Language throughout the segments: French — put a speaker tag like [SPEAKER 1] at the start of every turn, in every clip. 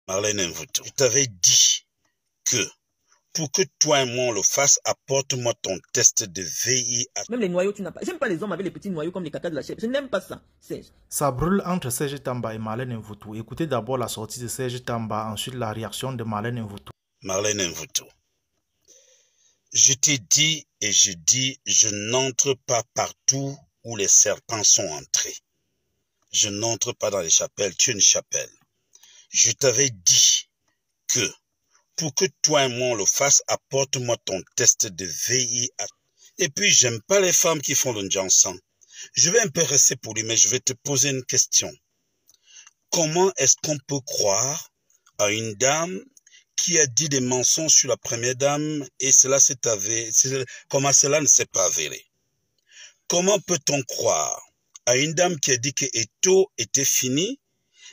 [SPEAKER 1] Marlène Mvuto, je t'avais dit que pour que toi et moi on le fasse, apporte-moi ton test de VIH.
[SPEAKER 2] Même les noyaux, tu n'as pas. J'aime pas les hommes avec les petits noyaux comme les caca de la chèvre. Je n'aime pas ça, Serge.
[SPEAKER 3] Ça brûle entre Serge Tamba et Marlène Mvuto. Écoutez d'abord la sortie de Serge Tamba, ensuite la réaction de Marlène Mvuto.
[SPEAKER 1] Marlène Mvuto, je t'ai dit et je dis, je n'entre pas partout où les serpents sont entrés. Je n'entre pas dans les chapelles, tu es une chapelle. Je t'avais dit que pour que toi et moi on le fasse, apporte-moi ton test de VIH. Et puis, j'aime pas les femmes qui font le Johnson. Je vais un peu rester poli, mais je vais te poser une question. Comment est-ce qu'on peut croire à une dame qui a dit des mensonges sur la première dame et cela s'est avéré, comment cela ne s'est pas avéré? Comment peut-on croire à une dame qui a dit que Eto était fini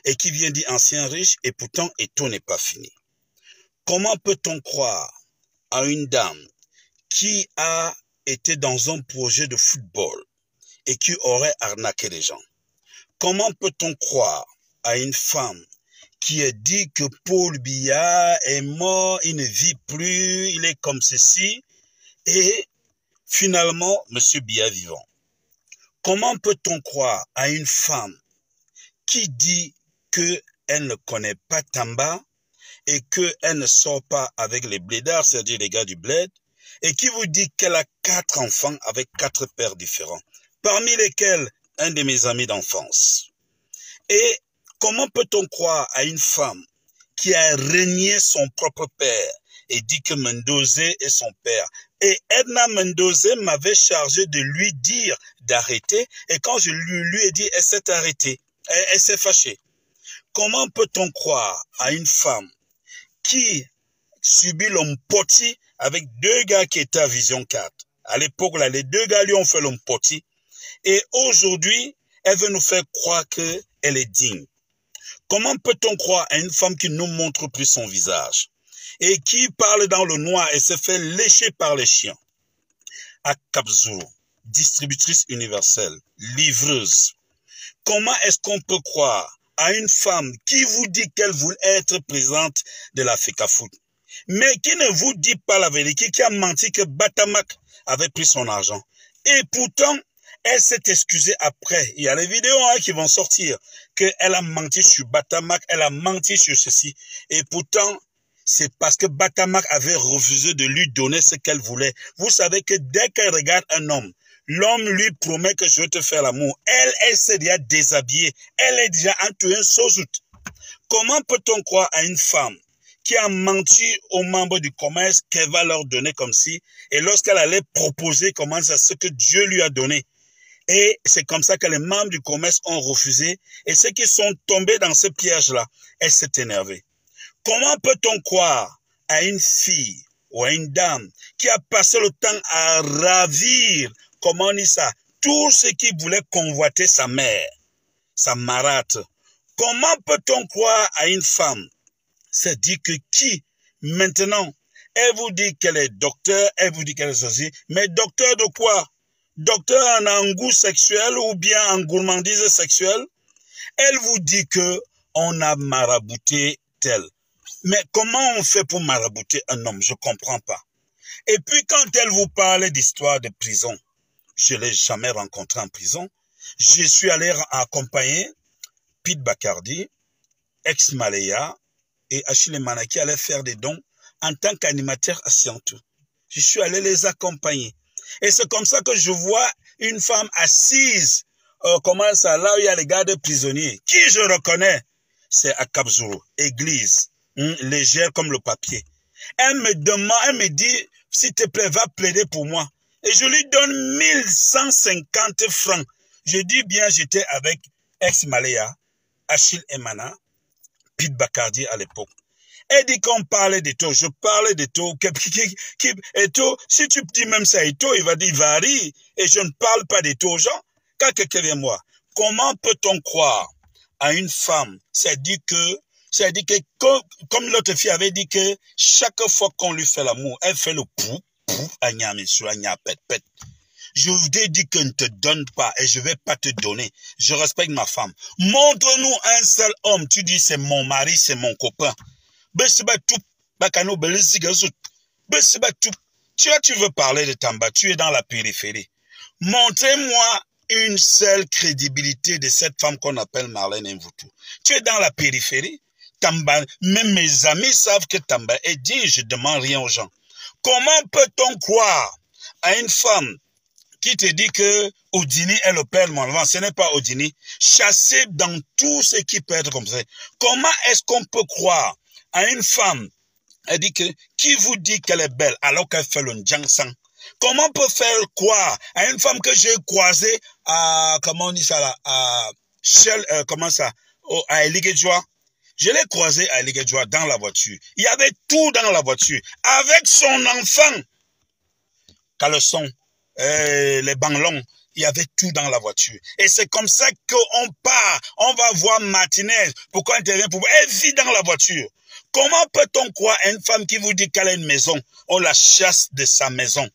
[SPEAKER 1] et qui vient dire ancien riche et pourtant Eto n'est pas fini? Comment peut-on croire à une dame qui a été dans un projet de football et qui aurait arnaqué les gens? Comment peut-on croire à une femme qui a dit que Paul Biya est mort, il ne vit plus, il est comme ceci, et finalement, M. Biya vivant? Comment peut-on croire à une femme qui dit qu'elle ne connaît pas Tamba et qu'elle ne sort pas avec les blédards, c'est-à-dire les gars du bled, et qui vous dit qu'elle a 4 enfants avec 4 pères différents, parmi lesquels un de mes amis d'enfance? Et comment peut-on croire à une femme qui a renié son propre père et dit que Mendoze est son père? Et Edna Mendoze m'avait chargé de lui dire d'arrêter, et quand je lui ai dit, elle s'est arrêtée, elle s'est fâchée. Comment peut-on croire à une femme qui subit l'homme poti avec 2 gars qui étaient à Vision 4? À l'époque, là, les 2 gars lui ont fait l'homme poti. Et aujourd'hui, elle veut nous faire croire qu'elle est digne. Comment peut-on croire à une femme qui ne nous montre plus son visage et qui parle dans le noir et se fait lécher par les chiens? À Kapzuru, distributrice universelle, livreuse. Comment est-ce qu'on peut croire à une femme qui vous dit qu'elle voulait être présidente de la FECAFOOT, mais qui ne vous dit pas la vérité, qui a menti que Batamak avait pris son argent? Et pourtant, elle s'est excusée après. Il y a les vidéos qui vont sortir, qu'elle a menti sur Batamak, elle a menti sur ceci. Et pourtant, c'est parce que Batamak avait refusé de lui donner ce qu'elle voulait. Vous savez que dès qu'elle regarde un homme, l'homme lui promet que je vais te faire l'amour. Elle s'est déjà déshabillée. Elle est déjà entourée un sozout. Comment peut-on croire à une femme qui a menti aux membres du commerce qu'elle va leur donner comme si, et lorsqu'elle allait proposer comment ça, ce que Dieu lui a donné? Et c'est comme ça que les membres du commerce ont refusé. Et ceux qui sont tombés dans ce piège-là, elle s'est énervée. Comment peut-on croire à une fille ou à une dame qui a passé le temps à ravir, comment on dit ça, tous ceux qui voulaient convoiter sa mère, sa marâtre? Comment peut-on croire à une femme? C'est dit que qui, maintenant, elle vous dit qu'elle est docteur, elle vous dit qu'elle est ceci, mais docteur de quoi? Docteur en engoût sexuel ou bien en gourmandise sexuelle? Elle vous dit que on a marabouté tel. Mais comment on fait pour marabouter un homme? Je comprends pas. Et puis quand elle vous parle d'histoire de prison, je l'ai jamais rencontré en prison. Je suis allé accompagner Pete Bacardi, ex-Malaya, et Achille Mana qui allaient faire des dons en tant qu'animateur à Siantou. Je suis allé les accompagner. Et c'est comme ça que je vois une femme assise, comment ça, là où il y a les gardes prisonniers, qui je reconnais, c'est à Kapzuru, église, légère comme le papier. Elle me demande, elle me dit, s'il te plaît, va plaider pour moi. Et je lui donne 1150 francs. Je dis bien, j'étais avec ex-Malaya, Achille Emana, Pete Bacardi à l'époque. Elle dit qu'on parlait d'Eto, je parlais d'Eto, Eto, si tu dis même ça Eto, il va dire, il va rire, et je ne parle pas d'Eto aux gens, quand quelqu'un vient moi. Comment peut-on croire à une femme? C'est-à-dire que, comme l'autre fille avait dit que chaque fois qu'on lui fait l'amour, elle fait le pou, agna, monsieur, agna, pet. Je t'ai dit que ne te donne pas et je vais pas te donner. Je respecte ma femme. Montre-nous un seul homme. Tu dis c'est mon mari, c'est mon copain. Tu veux parler de Tamba, tu es dans la périphérie. Montrez-moi une seule crédibilité de cette femme qu'on appelle Marlène Mvutu. Tu es dans la périphérie. Tamba, même mes amis savent que Tamba est dit, je demande rien aux gens. Comment peut-on croire à une femme qui te dit que Odini est le père de mon enfant? Ce n'est pas Odini. Chassé dans tout ce qui peut être comme ça. Comment est-ce qu'on peut croire à une femme, elle dit que, qui vous dit qu'elle est belle alors qu'elle fait le Njangsang? Comment on peut faire croire à une femme que j'ai croisée à, comment on dit ça là, à Shell, comment ça, à Eligedjoa? Je l'ai croisée à Eligedjoa dans la voiture. Il y avait tout dans la voiture. Avec son enfant. Caleçon, les banglons. Il y avait tout dans la voiture. Et c'est comme ça qu'on part. On va voir Martinez. Pourquoi intervient pour... Elle vit dans la voiture. Comment peut-on croire à une femme qui vous dit qu'elle a une maison? On la chasse de sa maison.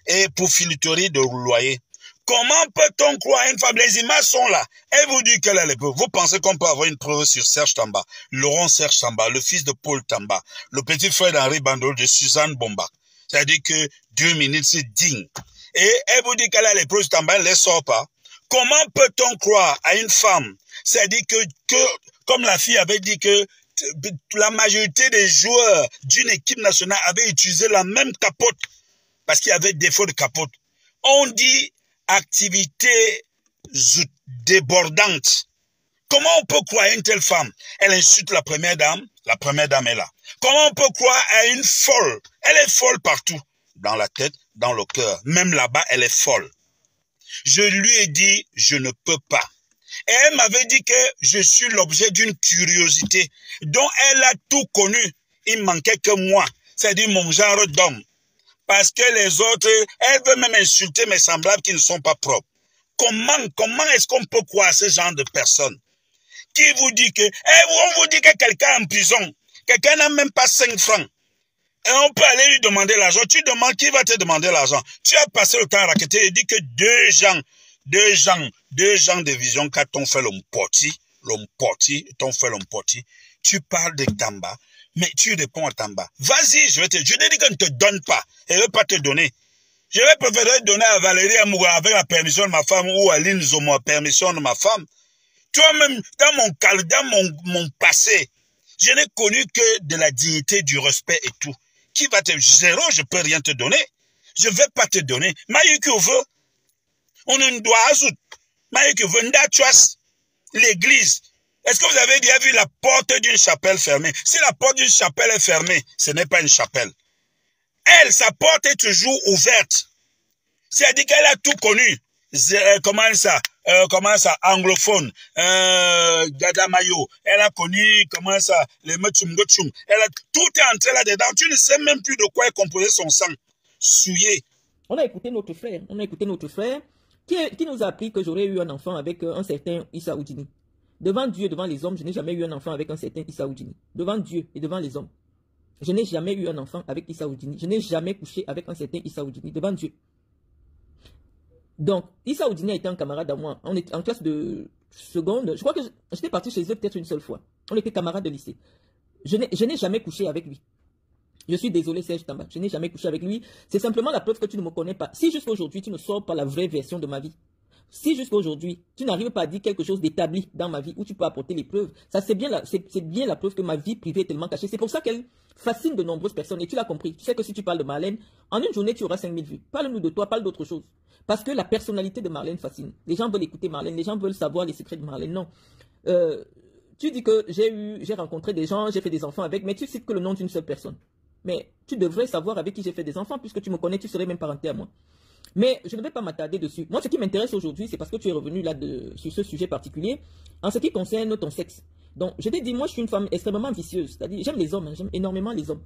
[SPEAKER 1] Et pour filouterie de loyer. Comment peut-on croire à une femme? Les images sont là. Elle vous dit qu'elle est les pauvres. Vous pensez qu'on peut avoir une preuve sur Serge Tamba, Laurent Serge Tamba, le fils de Paul Tamba, le petit frère d'Henri Bandol, de Suzanne Bomba. C'est-à-dire que 2 minutes, c'est digne. Et elle vous dit qu'elle a les preuves sur Tamba, elle ne les sort pas. Comment peut-on croire à une femme? C'est-à-dire que, comme la fille avait dit que la majorité des joueurs d'une équipe nationale avaient utilisé la même capote parce qu'il y avait défaut de capote. On dit activité débordante. Comment on peut croire à une telle femme? Elle insulte la première dame est là. Comment on peut croire à une folle? Elle est folle partout. Dans la tête, dans le cœur. Même là-bas, elle est folle. Je lui ai dit, je ne peux pas. Et elle m'avait dit que je suis l'objet d'une curiosité dont elle a tout connu. Il manquait que moi, c'est-à-dire mon genre d'homme. Parce que les autres, elle veut même insulter mes semblables qui ne sont pas propres. Comment est-ce qu'on peut croire à ce genre de personnes? Qui vous dit que, on vous dit que quelqu'un est en prison, quelqu'un n'a même pas 5 francs. Et on peut aller lui demander l'argent. Tu demandes, qui va te demander l'argent? Tu as passé le temps à raqueter et dit que deux gens de vision quand t'ont fait l'homme porti, t'ont fait l'homme porti. Tu parles de Tamba, mais tu réponds à Tamba. Vas-y, je t'ai dit que ne te donne pas. Elle ne veut pas te donner. Je vais préférer donner à Valérie Amoura avec la permission de ma femme ou à Lynn Zomo la permission de ma femme. Toi-même, dans mon passé, je n'ai connu que de la dignité, du respect et tout. Qui va te... Zéro, je peux rien te donner. Je ne vais pas te donner. Maïki veut. On ne doit azout. Maïki veut. Ndatuas. L'église. Est-ce que vous avez déjà vu la porte d'une chapelle fermée? Si la porte d'une chapelle est fermée, ce n'est pas une chapelle. Elle, sa porte est toujours ouverte. C'est-à-dire qu'elle a tout connu. Comment ça, anglophone, Gada Mayo, elle a connu, comment ça, les Metsum Gochum, elle a, tout est entré là-dedans, tu ne sais même plus de quoi est composé son sang, souillé.
[SPEAKER 2] On a écouté notre frère, qui nous a appris que j'aurais eu un enfant avec un certain Issa Oudjini. Devant Dieu et devant les hommes, je n'ai jamais eu un enfant avec un certain Issa Oudjini. Devant Dieu et devant les hommes, je n'ai jamais eu un enfant avec Issa Oudjini. Je n'ai jamais couché avec un certain Issa Oudjini, devant Dieu. Donc, Issa Oudjini était un camarade à moi. On était en classe de seconde. Je crois que j'étais parti chez eux peut-être une seule fois. On était camarades de lycée. Je n'ai jamais couché avec lui. Je suis désolé, Serge Tamba. Je n'ai jamais couché avec lui. C'est simplement la preuve que tu ne me connais pas. Si jusqu'à aujourd'hui, tu ne sors pas la vraie version de ma vie. Si jusqu'à aujourd'hui, tu n'arrives pas à dire quelque chose d'établi dans ma vie où tu peux apporter les preuves, ça c'est bien la preuve que ma vie privée est tellement cachée. C'est pour ça qu'elle fascine de nombreuses personnes. Et tu l'as compris. Tu sais que si tu parles de Marlène, en une journée, tu auras 5000 vues. Parle-nous de toi, parle d'autre chose. Parce que la personnalité de Marlène fascine. Les gens veulent écouter Marlène, les gens veulent savoir les secrets de Marlène. Non. Tu dis que j'ai rencontré des gens, j'ai fait des enfants avec, mais tu cites que le nom d'une seule personne. Mais tu devrais savoir avec qui j'ai fait des enfants, puisque tu me connais, tu serais même parenté à moi. Mais je ne vais pas m'attarder dessus. Moi, ce qui m'intéresse aujourd'hui, c'est parce que tu es revenu là sur ce sujet particulier, en ce qui concerne ton sexe. Donc, je t'ai dit, moi, je suis une femme extrêmement vicieuse. C'est-à-dire, j'aime les hommes, hein, j'aime énormément les hommes.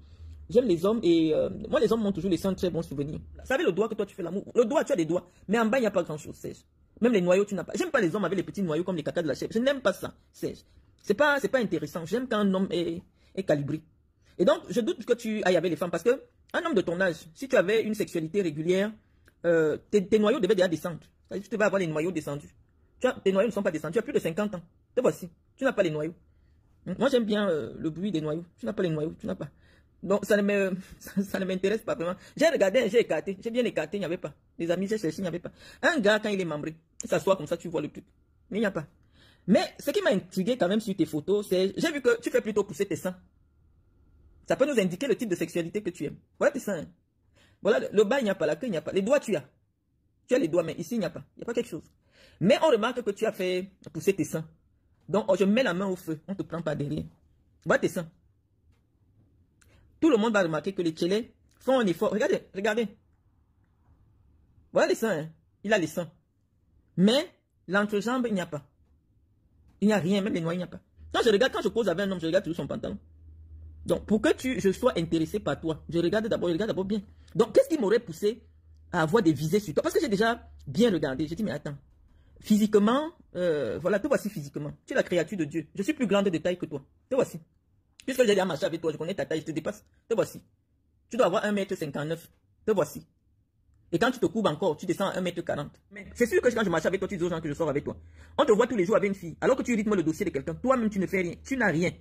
[SPEAKER 2] J'aime les hommes et moi, les hommes m'ont toujours laissé un très bon souvenir. Vous savez, le doigt que toi, tu fais l'amour. Le doigt, tu as des doigts, mais en bas, il n'y a pas grand-chose, Serge. Même les noyaux, tu n'as pas. J'aime pas les hommes avec les petits noyaux comme les cacas de la chèvre. Je n'aime pas ça, Serge. C'est pas intéressant. J'aime quand un homme est calibré. Et donc, je doute que tu ailles avec les femmes parce que un homme de ton âge, si tu avais une sexualité régulière, tes noyaux devaient déjà descendre. Tu devais avoir les noyaux descendus. Tes noyaux ne sont pas descendus. Tu as plus de 50 ans. Te voici. Tu n'as pas les noyaux. Moi, j'aime bien le bruit des noyaux. Tu n'as pas les noyaux. Tu n'as pas. Donc, ça ne m'intéresse pas vraiment. J'ai regardé, j'ai écarté. J'ai bien écarté, il n'y avait pas. Les amis, j'ai cherché, il n'y avait pas. Un gars, quand il est membré, il s'assoit comme ça, tu vois le truc. Mais il n'y a pas. Mais ce qui m'a intrigué quand même sur tes photos, c'est... J'ai vu que tu fais plutôt pousser tes seins. Ça peut nous indiquer le type de sexualité que tu aimes. Voilà tes seins. Hein. Voilà, le bas, il n'y a pas. La queue, il n'y a pas. Les doigts, tu as. Tu as les doigts, mais ici, il n'y a pas. Il n'y a pas quelque chose. Mais on remarque que tu as fait pousser tes seins. Donc, je mets la main au feu. On ne te prend pas derrière. Voilà tes seins. Tout le monde va remarquer que les tchélés font un effort. Regardez, regardez. Voilà les seins. Hein. Il a les seins. Mais l'entrejambe, il n'y a pas. Il n'y a rien, même les noix, il n'y a pas. Quand je cause avec un homme, je regarde toujours son pantalon. Donc, pour que je sois intéressé par toi, je regarde d'abord bien. Donc, qu'est-ce qui m'aurait poussé à avoir des visées sur toi? Parce que j'ai déjà bien regardé. J'ai dit, mais attends. Physiquement, voilà, te voici physiquement. Tu es la créature de Dieu. Je suis plus grande de taille que toi. Te voici. Puisque j'ai déjà marché avec toi, je connais ta taille, je te dépasse. Te voici. Tu dois avoir 1,59 m. Te voici. Et quand tu te courbes encore, tu descends à 1,40 m. C'est sûr que quand je marche avec toi, tu dis aux gens que je sors avec toi. On te voit tous les jours avec une fille. Alors que tu rythmes le dossier de quelqu'un, toi-même tu ne fais rien. Tu n'as rien.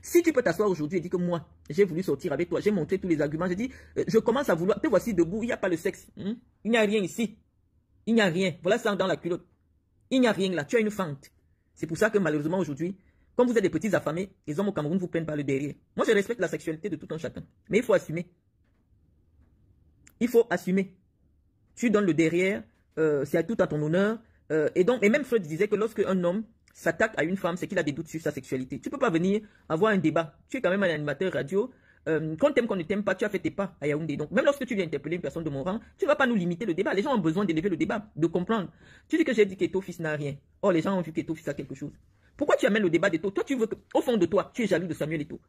[SPEAKER 2] Si tu peux t'asseoir aujourd'hui et dire que moi, j'ai voulu sortir avec toi, j'ai montré tous les arguments, j'ai dit, je commence à vouloir, te voici debout, il n'y a pas le sexe. Il n'y a rien ici. Il n'y a rien. Voilà ça dans la culotte. Il n'y a rien là. Tu as une fente. C'est pour ça que malheureusement aujourd'hui, comme vous êtes des petits affamés, les hommes au Cameroun vous prennent par le derrière. Moi, je respecte la sexualité de tout un chacun. Mais il faut assumer. Il faut assumer. Tu donnes le derrière, c'est à tout à ton honneur. Et même Freud disait que lorsque un homme s'attaque à une femme, c'est qu'il a des doutes sur sa sexualité. Tu ne peux pas venir avoir un débat. Tu es quand même un animateur radio. Qu'on t'aime, qu'on ne t'aime pas, tu as fait tes pas à Yaoundé. Donc, même lorsque tu viens interpeller une personne de mon rang, tu ne vas pas nous limiter le débat. Les gens ont besoin d'élever le débat, de comprendre. Tu dis que j'ai dit qu'Eto fils n'a rien. Or, les gens ont vu qu'Eto fils a quelque chose. Pourquoi tu amènes le débat d'Eto? Toi, tu veux que, au fond de toi, tu es jaloux de Samuel Eto'o.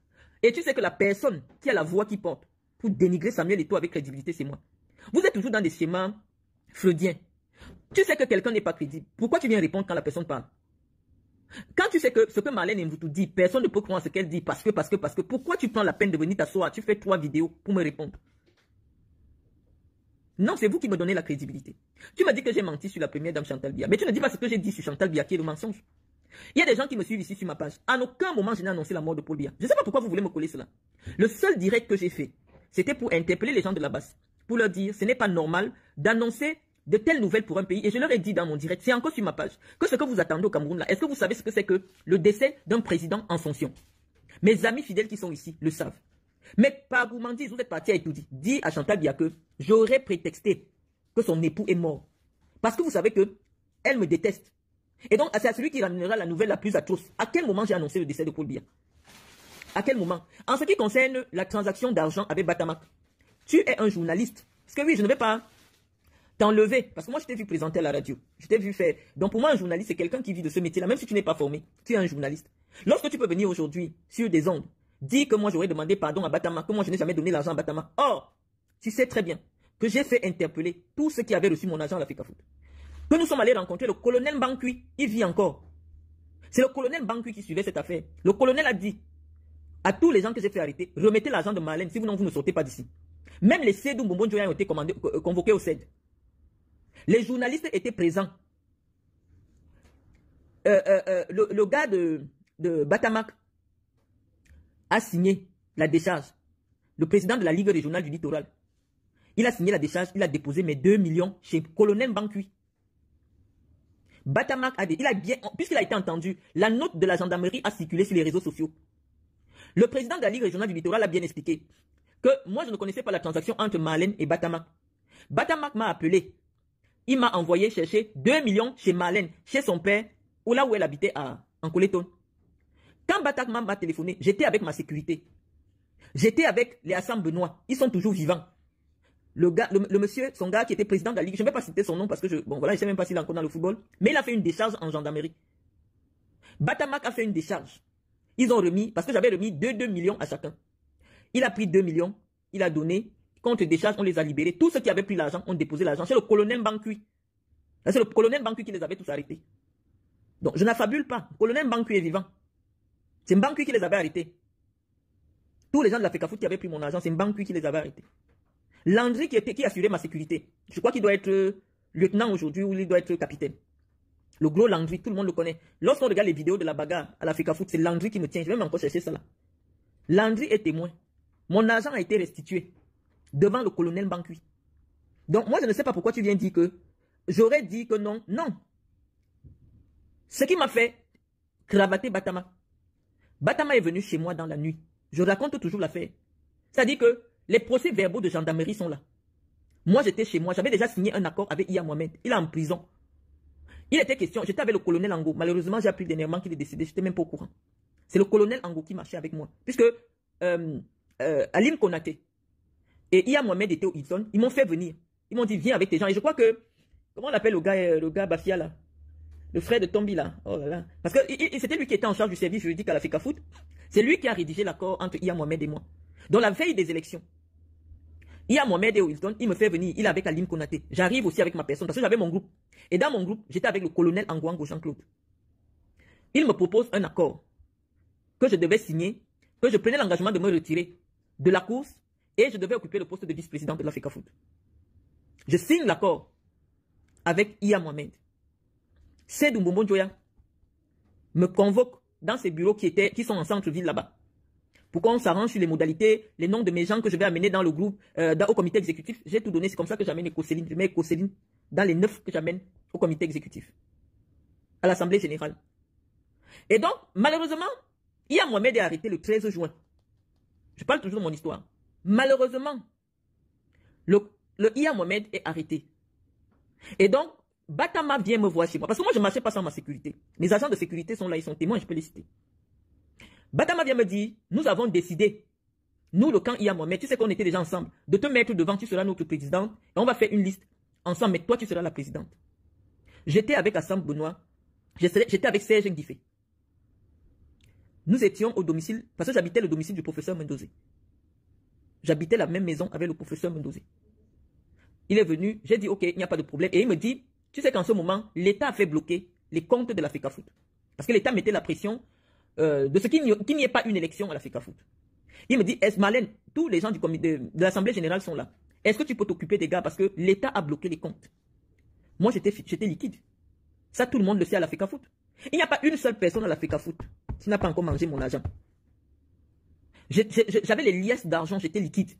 [SPEAKER 2] Et tu sais que la personne qui a la voix qui porte pour dénigrer Samuel Eto'o avec crédibilité, c'est moi. Vous êtes toujours dans des schémas freudiens. Tu sais que quelqu'un n'est pas crédible. Pourquoi tu viens répondre quand la personne parle? Quand tu sais que ce que Marlène Mvutu dit, personne ne peut croire ce qu'elle dit parce que, pourquoi tu prends la peine de venir t'asseoir, tu fais 3 vidéos pour me répondre? Non, c'est vous qui me donnez la crédibilité. Tu m'as dit que j'ai menti sur la première dame Chantal Biya, mais tu ne dis pas ce que j'ai dit sur Chantal Biya qui est le mensonge. Il y a des gens qui me suivent ici sur ma page. À aucun moment, je n'ai annoncé la mort de Paul Biya. Je ne sais pas pourquoi vous voulez me coller cela. Le seul direct que j'ai fait, c'était pour interpeller les gens de la base, pour leur dire, ce n'est pas normal d'annoncer de telles nouvelles pour un pays. Et je leur ai dit dans mon direct, c'est encore sur ma page, que ce que vous attendez au Cameroun là, est-ce que vous savez ce que c'est que le décès d'un président en fonction? Mes amis fidèles qui sont ici le savent. Mais par gourmandise, vous êtes parti à Etoudi, dit à Chantal Biya que j'aurais prétexté que son époux est mort. Parce que vous savez que elle me déteste. Et donc, c'est à celui qui ramènera la nouvelle la plus atroce. À quel moment j'ai annoncé le décès de Paul Biya? À quel moment? En ce qui concerne la transaction d'argent avec Batamak, tu es un journaliste. Parce que oui, je ne vais pas t'enlever. Parce que moi, je t'ai vu présenter à la radio. Je t'ai vu faire. Donc, pour moi, un journaliste, c'est quelqu'un qui vit de ce métier-là. Même si tu n'es pas formé, tu es un journaliste. Lorsque tu peux venir aujourd'hui sur des ondes, dire que moi, j'aurais demandé pardon à Batamak, que moi, je n'ai jamais donné l'argent à Batamak. Or, tu sais très bien que j'ai fait interpeller tous ceux qui avaient reçu mon argent à la FECAFOOT. Que nous sommes allés rencontrer le colonel Bankui. Il vit encore. C'est le colonel Bankui qui suivait cette affaire. Le colonel a dit à tous les gens que j'ai fait arrêter, remettez l'argent de Marlène, sinon vous ne sortez pas d'ici. Même les Sédou Mbombo Joya ont été convoqués au CED. Les journalistes étaient présents. Le gars de Batamak a signé la décharge. Le président de la Ligue régionale du littoral. Il a signé la décharge, il a déposé mes 2 millions chez colonel Bankui. Batamak a dit, puisqu'il a été entendu, la note de la gendarmerie a circulé sur les réseaux sociaux. Le président de la Ligue régionale du littoral a bien expliqué que moi je ne connaissais pas la transaction entre Marlène et Batamak. Batamak m'a appelé. Il m'a envoyé chercher 2 millions chez Marlène, chez son père, ou là où elle habitait en Coléton. Quand Batamak m'a téléphoné, j'étais avec ma sécurité. J'étais avec les Hassan Benoît. Ils sont toujours vivants. Le monsieur, son gars qui était président de la Ligue, je ne vais pas citer son nom parce que je ne sais même pas s'il est encore dans le football, mais il a fait une décharge en gendarmerie. Batamak a fait une décharge. Ils ont remis, parce que j'avais remis 2 millions à chacun. Il a pris 2 millions, il a donné, contre décharge, on les a libérés. Tous ceux qui avaient pris l'argent ont déposé l'argent chez le colonel Bankui. C'est le colonel Bankui qui les avait tous arrêtés. Donc je n'affabule pas. Le colonel Bankui est vivant. C'est Bankui qui les avait arrêtés. Tous les gens de la FECAFOOT qui avaient pris mon argent, c'est Bankui qui les avait arrêtés. Landry qui assurait ma sécurité. Je crois qu'il doit être lieutenant aujourd'hui ou il doit être capitaine. Le gros Landry, tout le monde le connaît. Lorsqu'on regarde les vidéos de la bagarre à la FECAFOOT, c'est Landry qui me tient. Je vais même encore chercher ça là. Landry est témoin. Mon argent a été restitué devant le colonel Bankui. Donc moi je ne sais pas pourquoi tu viens dire que j'aurais dit que non. Non. Ce qui m'a fait cravater Batama. Batama est venu chez moi dans la nuit. Je raconte toujours l'affaire. C'est-à-dire que les procès-verbaux de gendarmerie sont là. Moi, j'étais chez moi. J'avais déjà signé un accord avec Iya Mohamed. Il est en prison. Il était question. J'étais avec le colonel Ango. Malheureusement, j'ai appris dernièrement qu'il est décédé. Je n'étais même pas au courant. C'est le colonel Ango qui marchait avec moi. Puisque Alim Konaté et Iya Mohamed étaient au Hilton. Ils m'ont fait venir. Ils m'ont dit, viens avec tes gens. Et je crois que, comment on appelle le gars Bafia là? Le frère de Tombi là. Oh là là. Parce que c'était lui qui était en charge du service juridique à la FECAFOOT. C'est lui qui a rédigé l'accord entre Iya Mohamed et moi. Dans la veille des élections, Iya Mohamed et Wilton, il me fait venir, il est avec Alim Konaté. J'arrive aussi avec ma personne parce que j'avais mon groupe. Et dans mon groupe, j'étais avec le colonel Angouango Jean-Claude. Il me propose un accord que je devais signer, que je prenais l'engagement de me retirer de la course et je devais occuper le poste de vice-président de la FECAFOOT. Je signe l'accord avec Iya Mohamed. Seydou Mbombo Njoya me convoque dans ses bureaux qui sont en centre-ville là-bas. Pour qu'on s'arrange sur les modalités, les noms de mes gens que je vais amener dans le groupe, au comité exécutif. J'ai tout donné, c'est comme ça que j'amène Écosséline. Je mets Écosséline dans les 9 que j'amène au comité exécutif, à l'Assemblée générale. Et donc, malheureusement, Iya Mohamed est arrêté le 13 juin. Je parle toujours de mon histoire. Malheureusement, le Iya Mohamed est arrêté. Et donc, Batama vient me voir chez moi. Parce que moi, je ne marchais pas sans ma sécurité. Mes agents de sécurité sont là, ils sont témoins, je peux les citer. Batama vient me dire, nous avons décidé, nous le camp Iya Mohamed, tu sais qu'on était déjà ensemble, de te mettre devant, tu seras notre présidente, et on va faire une liste ensemble, mais toi tu seras la présidente. J'étais avec Assam Benoît, j'étais avec Serge Nguifé. Nous étions au domicile, parce que j'habitais le domicile du professeur Mendozé. J'habitais la même maison avec le professeur Mendozé. Il est venu, j'ai dit ok, il n'y a pas de problème, et il me dit, tu sais qu'en ce moment, l'État a fait bloquer les comptes de la FECAFOOT. Parce que l'État mettait la pression de ce qu'il n'y ait pas une élection à la FECAFOOT. Il me dit, Marlène, tous les gens du comité de l'Assemblée générale sont là. Est-ce que tu peux t'occuper des gars parce que l'État a bloqué les comptes? Moi, j'étais liquide. Ça, tout le monde le sait à la FECAFOOT. Il n'y a pas une seule personne à la FECAFOOT qui n'a pas encore mangé mon argent. J'avais les liasses d'argent, j'étais liquide.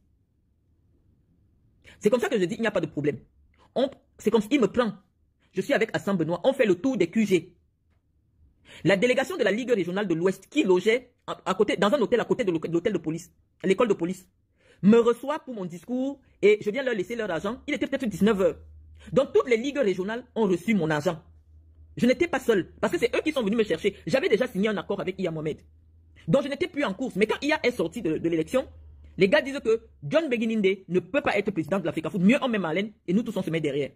[SPEAKER 2] C'est comme ça que je dis, il n'y a pas de problème. C'est comme s'il me prend. Je suis avec Assam Benoît, on fait le tour des QG. La délégation de la Ligue régionale de l'Ouest qui logeait dans un hôtel à côté de l'hôtel de police, à l'école de police, me reçoit pour mon discours et je viens leur laisser leur argent. Il était peut-être 19 h. Donc toutes les ligues régionales ont reçu mon argent. Je n'étais pas seul parce que c'est eux qui sont venus me chercher. J'avais déjà signé un accord avec Iya Mohamed. Donc je n'étais plus en course. Mais quand Iya est sorti de l'élection, les gars disent que John Begininde ne peut pas être président de la FECAFOOT. Mieux on met Marlène et nous tous on se met derrière.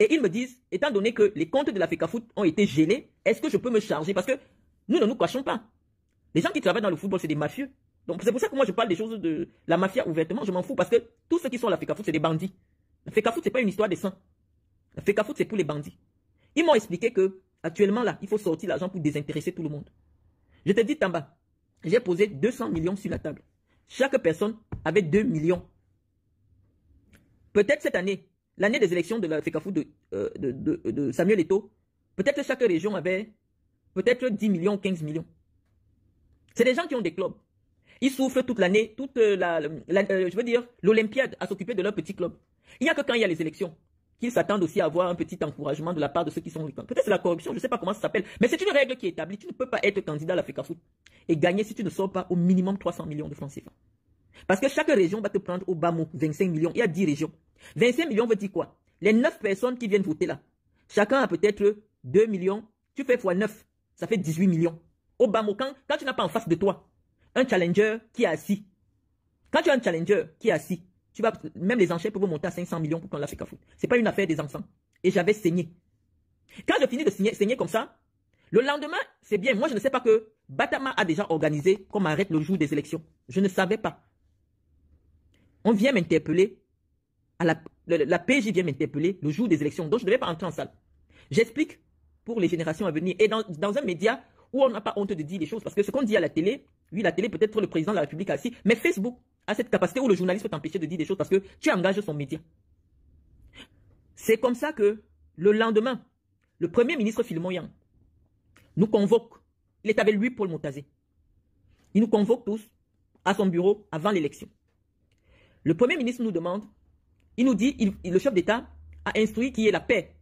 [SPEAKER 2] Et ils me disent, étant donné que les comptes de la FECAFOOT ont été gelés, est-ce que je peux me charger? Parce que nous ne nous cachons pas. Les gens qui travaillent dans le football, c'est des mafieux. Donc c'est pour ça que moi je parle des choses de la mafia ouvertement. Je m'en fous parce que tous ceux qui sont à la FECAFOOT, c'est des bandits. La FECAFOOT, c'est pas une histoire des saints. La FECAFOOT, c'est pour les bandits. Ils m'ont expliqué que actuellement là, il faut sortir l'argent pour désintéresser tout le monde. Je te dis, Tamba, j'ai posé 200 millions sur la table. Chaque personne avait 2 millions. Peut-être cette année, l'année des élections de la FECAFOOT de Samuel Eto'o, peut-être chaque région avait peut-être 10 millions, 15 millions. C'est des gens qui ont des clubs. Ils souffrent toute l'année, je veux dire, l'Olympiade à s'occuper de leur petit club. Il n'y a que quand il y a les élections qu'ils s'attendent aussi à avoir un petit encouragement de la part de ceux qui sont... Peut-être c'est la corruption, je ne sais pas comment ça s'appelle, mais c'est une règle qui est établie. Tu ne peux pas être candidat à la FECAFOOT et gagner si tu ne sors pas au minimum 300 millions de francs CFA. Parce que chaque région va te prendre au bas mot 25 millions. Il y a 10 régions. 25 millions veut dire quoi? Les 9 personnes qui viennent voter là, chacun a peut-être 2 millions. Tu fais x 9, ça fait 18 millions. Au bas mot, quand tu n'as pas en face de toi un challenger qui est assis. Quand tu as un challenger qui est assis, même les enchères peuvent monter à 500 millions pour prendre la FECAFOOT. Ce n'est pas une affaire des enfants. Et j'avais saigné. Quand je finis de saigner comme ça, le lendemain, c'est bien. Moi, je ne sais pas que Batama a déjà organisé qu'on m'arrête le jour des élections. Je ne savais pas. On vient m'interpeller, la PJ vient m'interpeller le jour des élections, donc je ne devais pas entrer en salle. J'explique pour les générations à venir, et dans un média où on n'a pas honte de dire les choses, parce que ce qu'on dit à la télé, oui, la télé peut-être le président de la République assis, mais Facebook, a cette capacité où le journaliste peut t'empêcher de dire des choses parce que tu engages son média. C'est comme ça que le lendemain, le premier ministre Philémon Yang nous convoque. Il est avec lui, Paul Motazé. Il nous convoque tous à son bureau avant l'élection. Le premier ministre nous demande, il nous dit, le chef d'État a instruit qu'il y ait la paix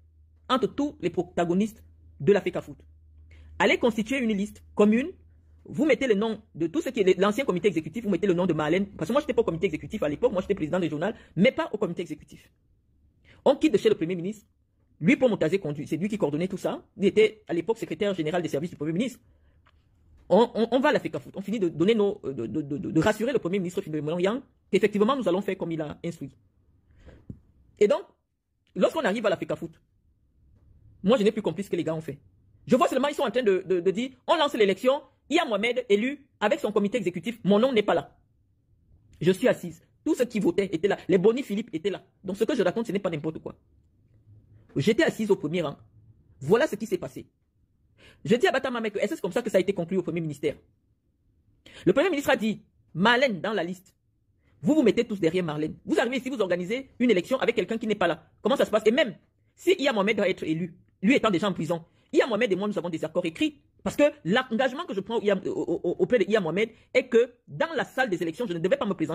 [SPEAKER 2] entre tous les protagonistes de la FECAFOOT. Allez constituer une liste commune. Vous mettez le nom de tout ce qui est l'ancien comité exécutif, vous mettez le nom de Marlène, parce que moi je n'étais pas au comité exécutif à l'époque, moi j'étais président régional, mais pas au comité exécutif. On quitte de chez le Premier ministre, lui Paul Motazé conduit, c'est lui qui coordonnait tout ça, il était à l'époque secrétaire général des services du Premier ministre. On va à la FECAFOOT, on finit de donner de rassurer le Premier ministre Philémon Yang qu'effectivement nous allons faire comme il a instruit. Et donc, lorsqu'on arrive à la FECAFOOT, moi je n'ai plus compris ce que les gars ont fait. Je vois seulement ils sont en train de dire, on lance l'élection, il y a Mohamed élu avec son comité exécutif, mon nom n'est pas là. Je suis assise. Tous ceux qui votaient étaient là. Les Boni Philippe étaient là. Donc ce que je raconte, ce n'est pas n'importe quoi. J'étais assise au premier rang. Voilà ce qui s'est passé. Je dis à Bata Mamek que est-ce comme ça que ça a été conclu au premier ministère? Le premier ministre a dit, Marlène dans la liste. Vous vous mettez tous derrière Marlène. Vous arrivez ici, vous organisez une élection avec quelqu'un qui n'est pas là. Comment ça se passe? Et même, si Iya Mohamed doit être élu, lui étant déjà en prison, Iya Mohamed et moi, nous avons des accords écrits. Parce que l'engagement que je prends auprès de Iya Mohamed est que dans la salle des élections, je ne devais pas me présenter.